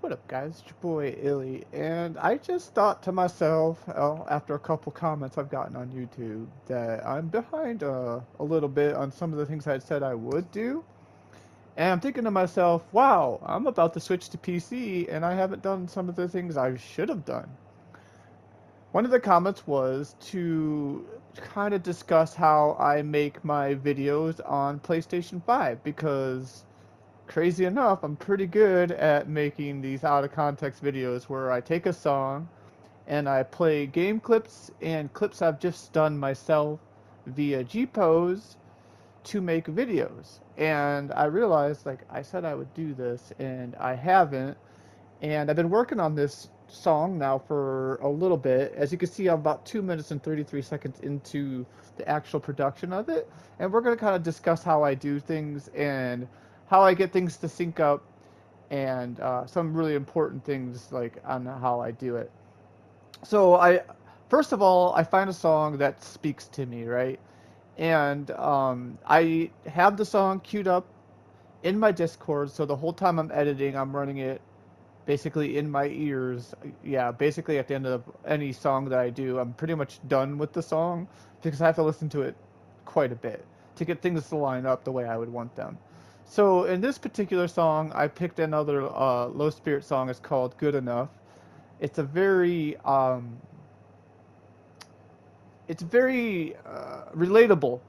What up, guys? It's your boy Illy, and I just thought to myself, after a couple comments I've gotten on YouTube, that I'm behind a little bit on some of the things I said I would do. And I'm thinking to myself, wow, I'm about to switch to PC, and I haven't done some of the things I should have done. One of the comments was to kind of discuss how I make my videos on PlayStation 5, because crazy enough, I'm pretty good at making these out of context videos where I take a song and I play game clips and clips I've just done myself via GPose to make videos. And I realized, like, I said I would do this and I haven't. And I've been working on this song now for a little bit. As you can see, I'm about 2 minutes and 33 seconds into the actual production of it. And we're going to kind of discuss how I do things and how I get things to sync up and some really important things like on how I do it. So first of all, I find a song that speaks to me, right? And I have the song queued up in my Discord, so the whole time I'm editing, I'm running it basically in my ears. Yeah, basically at the end of any song that I do, I'm pretty much done with the song because I have to listen to it quite a bit to get things to line up the way I would want them. So in this particular song, I picked another low spirit song. It's called "Good Enough." It's a very relatable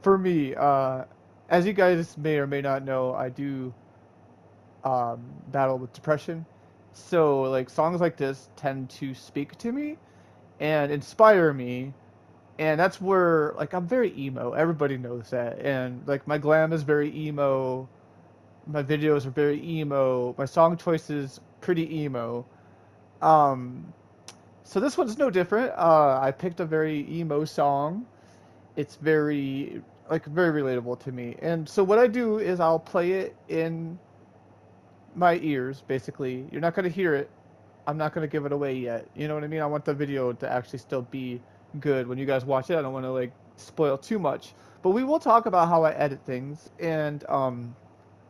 for me. As you guys may or may not know, I do battle with depression. So like songs like this tend to speak to me and inspire me, and that's where like I'm very emo. Everybody knows that, and like my glam is very emo. My videos are very emo. My song choices pretty emo. Um, so this one's no different. I picked a very emo song. It's very very relatable to me, and so what I do is I'll play it in my ears, basically. You're not going to hear it. I'm not going to give it away yet. You know what I mean? I want the video to actually still be good when you guys watch it. I don't want to like spoil too much. But we will talk about how I edit things, and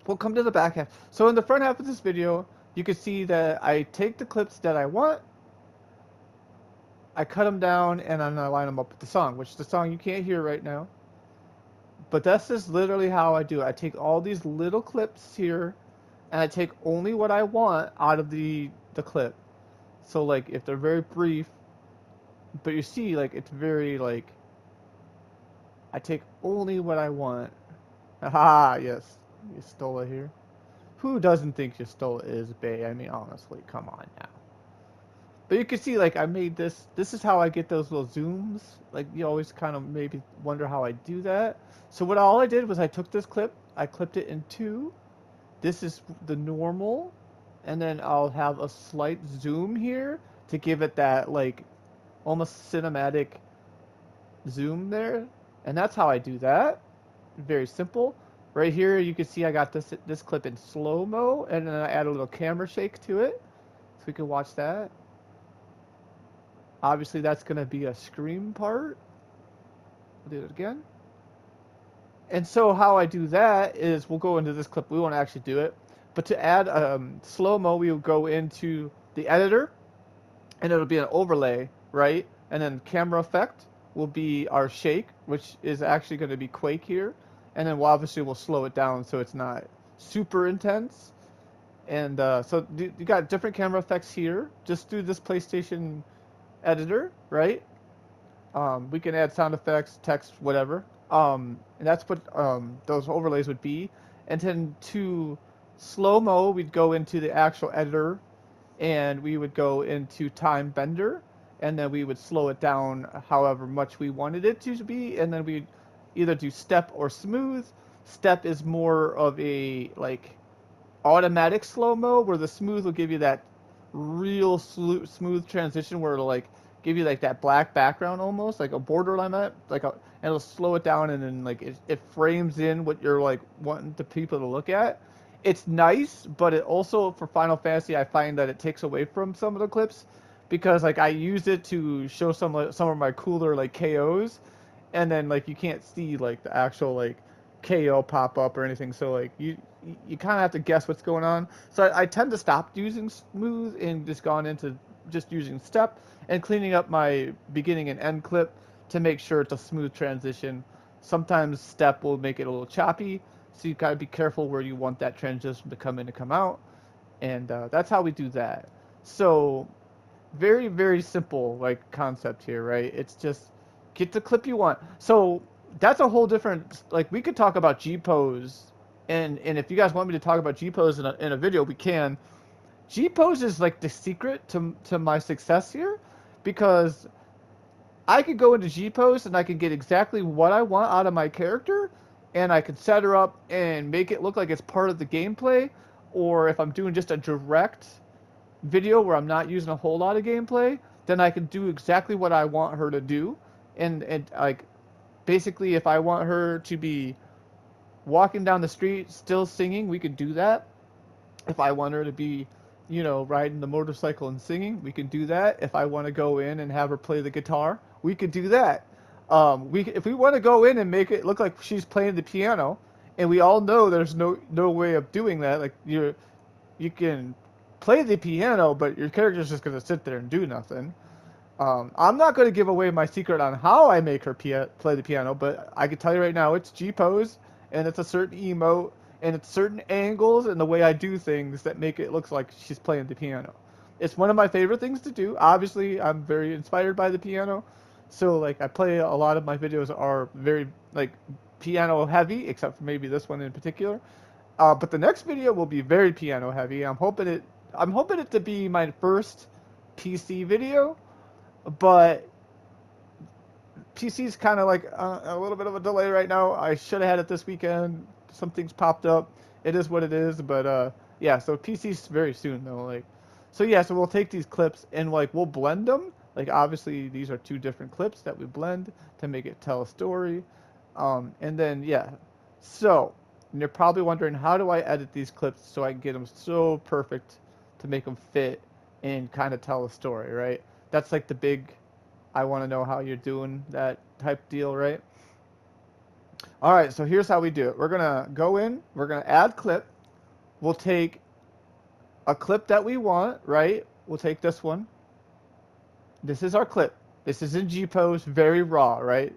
we'll come to the back half. So in the front half of this video, you can see that I take the clips that I want, I cut them down, and then I line them up with the song, which is the song you can't hear right now. But that's just literally how I do it. I take all these little clips here, and I take only what I want out of the clip. So like if they're very brief, but you see like it's very like I take only what I want. Aha, yes. You stole it here. Who doesn't think you stole it is Bay? I mean honestly, come on now. But you can see like I made this. This is how I get those little zooms. Like you always kind of maybe wonder how I do that. So what all I did was I took this clip, I clipped it in two. This is the normal, and then I'll have a slight zoom here to give it that like almost cinematic zoom there, and that's how I do that. Very simple. Right here you can see I got this clip in slow-mo, and then I add a little camera shake to it so we can watch that. Obviously that's going to be a scream part. I'll do it again. And so how I do that is we'll go into this clip. We won't actually do it. But to add slow-mo, we will go into the editor, and it'll be an overlay, right? And then camera effect will be our shake, which is actually going to be Quake here. And then we'll slow it down so it's not super intense. And so you got different camera effects here, just through this PlayStation editor, right? We can add sound effects, text, whatever. And that's what those overlays would be. And then to slow-mo, we'd go into the actual editor, and we would go into time bender, and then we would slow it down however much we wanted it to be, and then we'd either do step or smooth. Step is more of a like automatic slow-mo, where the smooth will give you that real smooth transition where it'll like give you like that black background almost like a borderline like a, and it'll slow it down, and then like it frames in what you're like wanting the people to look at. It's nice, but it also for Final Fantasy I find that it takes away from some of the clips because like I use it to show some of my cooler like KOs, and then like you can't see like the actual like KO pop up or anything, so like you kind of have to guess what's going on. So I tend to stop using smooth and just gone into just using step and cleaning up my beginning and end clip to make sure it's a smooth transition. Sometimes step will make it a little choppy, so you gotta be careful where you want that transition to come in and come out, and that's how we do that. So very very simple like concept here, right? It's just get the clip you want. So that's a whole different, like, we could talk about G pose, and if you guys want me to talk about G pose in a video, we can. G pose is like the secret to my success here, because I could go into G pose and I can get exactly what I want out of my character, and I can set her up and make it look like it's part of the gameplay. Or if I'm doing just a direct video where I'm not using a whole lot of gameplay, then I can do exactly what I want her to do. And like, basically, if I want her to be walking down the street still singing, we could do that. If I want her to be, riding the motorcycle and singing, we can do that. If I want to go in and have her play the guitar, we could do that. If we want to go in and make it look like she's playing the piano, and we all know there's no way of doing that. Like, you can play the piano, but your character's just gonna sit there and do nothing. I'm not going to give away my secret on how I make her play the piano, but I can tell you right now, it's G pose, and it's a certain emote, and it's certain angles and the way I do things that make it look like she's playing the piano. It's one of my favorite things to do. Obviously, I'm very inspired by the piano, so like I play a lot of my videos are very like piano heavy, except for maybe this one in particular. But the next video will be very piano heavy. I'm hoping it to be my first PC video, but PC's kind of like a little bit of a delay right now. I should have had it this weekend. Some things popped up. It is what it is, but yeah. So PC's very soon though. Like, so yeah. So we'll take these clips and like we'll blend them. Like, obviously these are two different clips that we blend to make it tell a story. And then yeah. So, and you're probably wondering, how do I edit these clips so I can get them so perfect to make them fit and kind of tell a story, right? That's like the big, I want to know how you're doing that type deal, right? All right, so here's how we do it. We're going to go in, we're going to add clip. We'll take a clip that we want, right? We'll take this one. This is our clip. This is in G pose, very raw, right?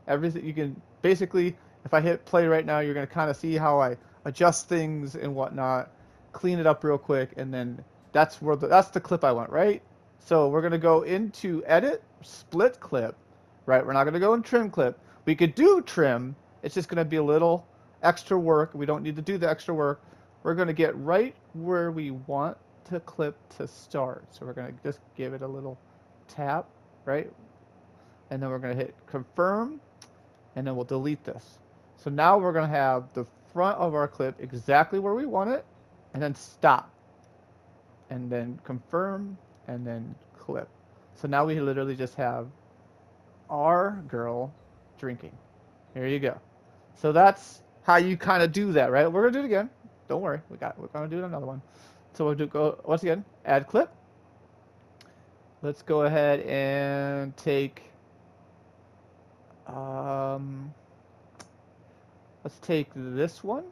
Everything you can basically, if I hit play right now, you're going to kind of see how I adjust things and whatnot, clean it up real quick, and then that's the clip I want, right? So we're going to go into edit, split clip, right? We're not going to go in trim clip. We could do trim. It's just going to be a little extra work. We don't need to do the extra work. We're going to get right where we want the clip to start. So we're going to just give it a little tap, right? And then we're going to hit confirm, and then we'll delete this. So now we're going to have the front of our clip exactly where we want it, and then stop. And then confirm, and then clip. So now we literally just have our girl drinking. Here you go. So that's how you kind of do that, right? We're gonna do it again. Don't worry, we're gonna do another one. So we'll go once again. Add clip. Let's go ahead and take. Let's take this one.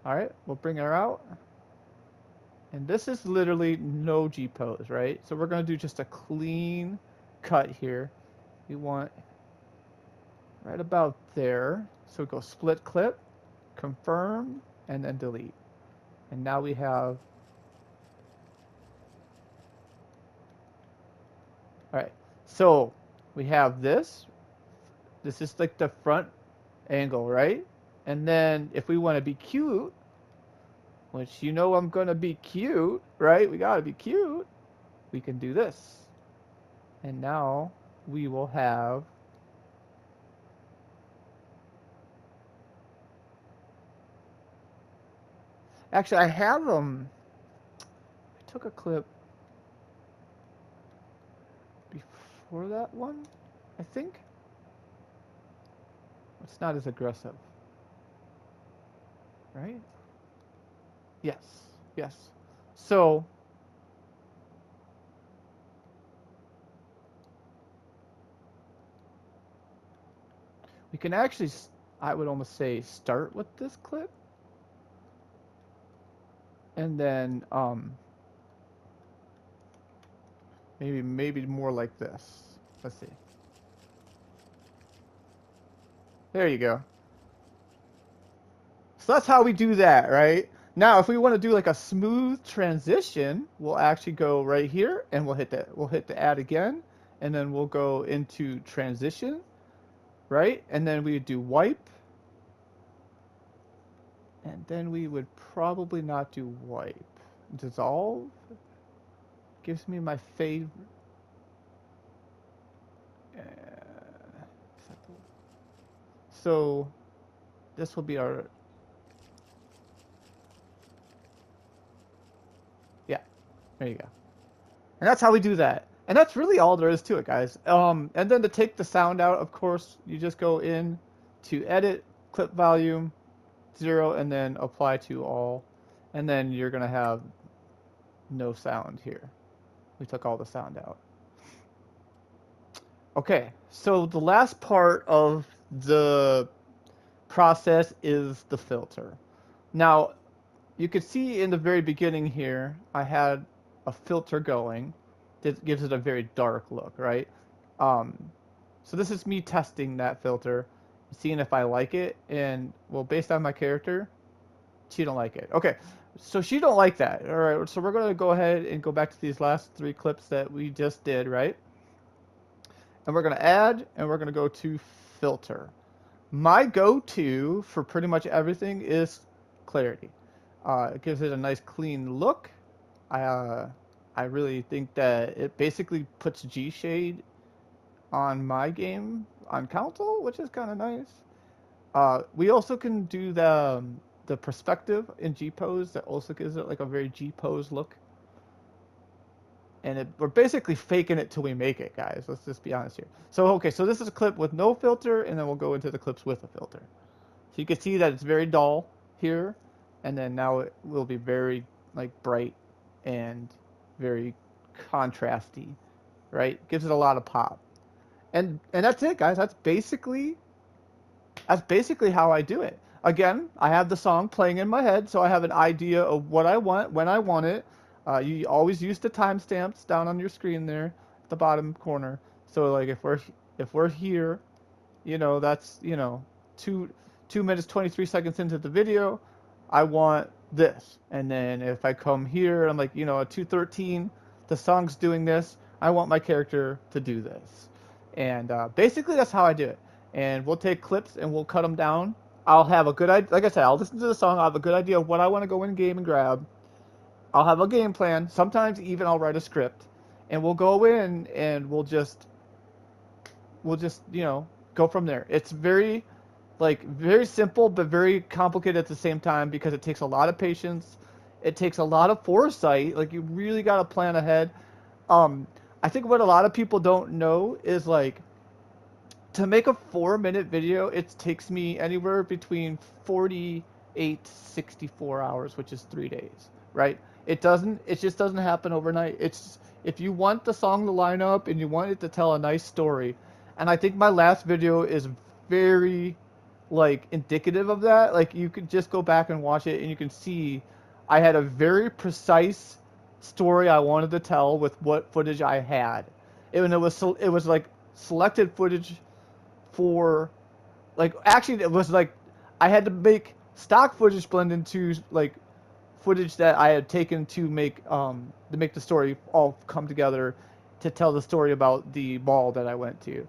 All right, we'll bring her out. And this is literally no G pose, right? So we're going to do just a clean cut here. We want right about there. So go split clip, confirm, and then delete. And now we have... All right, so we have this. This is like the front angle, right? And then if we want to be cute, which you know I'm going to be cute, right? We got to be cute. We can do this. And now we will have... Actually, I have them. I took a clip before that one, I think. It's not as aggressive, right? Yes, yes. So we can actually, I would almost say, start with this clip. And then maybe more like this. Let's see. There you go. So that's how we do that, right? Now, if we want to do like a smooth transition, we'll actually go right here and we'll hit the add again, and then we'll go into transition, right? And then we would do wipe, and then we would probably not do wipe. Dissolve gives me my favorite. So this will be our, yeah, there you go. And that's how we do that. And that's really all there is to it, guys. And then to take the sound out, of course, you just go in to edit, clip volume, 0, and then apply to all. And then you're going to have no sound here. We took all the sound out. Okay, so the last part of the process is the filter. Now, you can see in the very beginning here, I had a filter going. It gives it a very dark look, right? So this is me testing that filter, seeing if I like it, and well, based on my character, she don't like it. Okay, so she don't like that. All right, so we're gonna go ahead and go back to these last 3 clips that we just did, right? And we're gonna add, and we're gonna go to filter. My go-to for pretty much everything is clarity. It gives it a nice clean look. I really think that it basically puts G-shade on my game on console, which is kind of nice. We also can do the perspective in G-pose that also gives it like a very G-pose look. And we're basically faking it till we make it, guys. Let's just be honest here. So, okay, so this is a clip with no filter, and then we'll go into the clips with a filter. So you can see that it's very dull here, and then now it will be very like bright and very contrasty, right? Gives it a lot of pop. And that's it, guys. That's basically how I do it. Again, I have the song playing in my head, so I have an idea of what I want when I want it. You always use the timestamps down on your screen there, at the bottom corner. So like if we're here, you know, that's, you know, 2 minutes 23 seconds into the video, I want this. And then if I come here, I'm like, you know, at 2:13, the song's doing this. I want my character to do this. And basically that's how I do it. And we'll take clips and we'll cut them down. I'll have a good idea. Like I said, I'll listen to the song. I'll have a good idea of what I want to go in game and grab. I'll have a game plan. Sometimes even I'll write a script, and we'll go in and we'll just you know, go from there. It's very simple but very complicated at the same time because it takes a lot of patience. It takes a lot of foresight. Like you really got to plan ahead. I think what a lot of people don't know is like to make a 4-minute video, it takes me anywhere between 48 to 64 hours, which is 3 days, right? It just doesn't happen overnight. It's if you want the song to line up and you want it to tell a nice story, and I think my last video is very like indicative of that. Like you could just go back and watch it and you can see I had a very precise story I wanted to tell with what footage I had. It was like selected footage for like actually it was like I had to make stock footage blend into like footage that I had taken to make the story all come together to tell the story about the ball that I went to.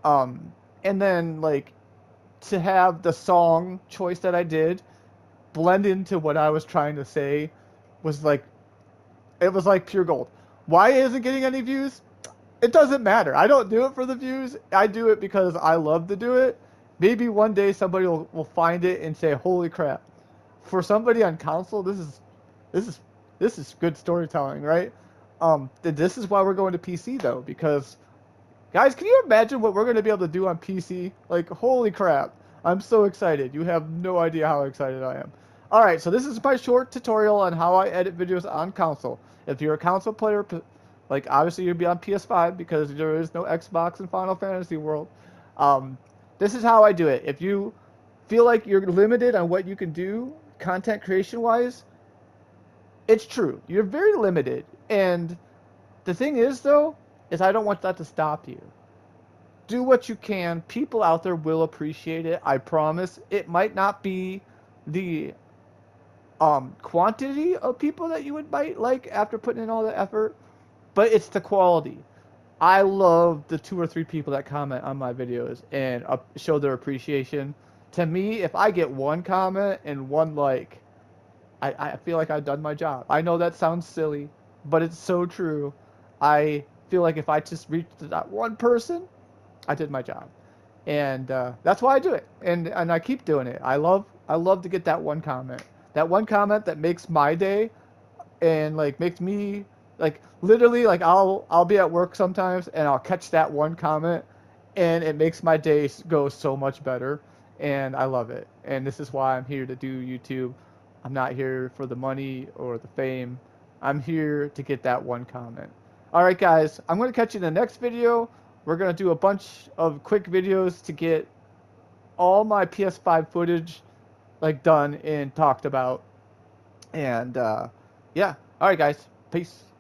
And then like to have the song choice that I did blend into what I was trying to say was like it was like pure gold. Why isn't it getting any views? It doesn't matter. I don't do it for the views. I do it because I love to do it. Maybe one day somebody will find it and say, "Holy crap!" For somebody on console, this is good storytelling, right? This is why we're going to PC though, because guys, can you imagine what we're going to be able to do on PC? Like, holy crap! I'm so excited. You have no idea how excited I am. All right, so this is my short tutorial on how I edit videos on console. If you're a console player, like obviously you'd be on PS5 because there is no Xbox in Final Fantasy World. This is how I do it. If you feel like you're limited on what you can do content creation wise, It's true. You're very limited. And the thing is, though, is I don't want that to stop you. Do what you can. People out there will appreciate it. I promise. It might not be the quantity of people that you would might like after putting in all the effort, but it's the quality. I love the 2 or 3 people that comment on my videos and show their appreciation. To me, if I get one comment and one like, I feel like I've done my job. I know that sounds silly, but it's so true. I feel like if I just reached that one person, I did my job, and that's why I do it, and I keep doing it. I love to get that one comment that makes my day, and like makes me like literally like I'll be at work sometimes and I'll catch that one comment, and it makes my day go so much better, and I love it. And this is why I'm here to do YouTube. I'm not here for the money or the fame. I'm here to get that one comment. All right, guys, I'm going to catch you in the next video. We're going to do a bunch of quick videos to get all my PS5 footage like done and talked about. And yeah. All right, guys. Peace.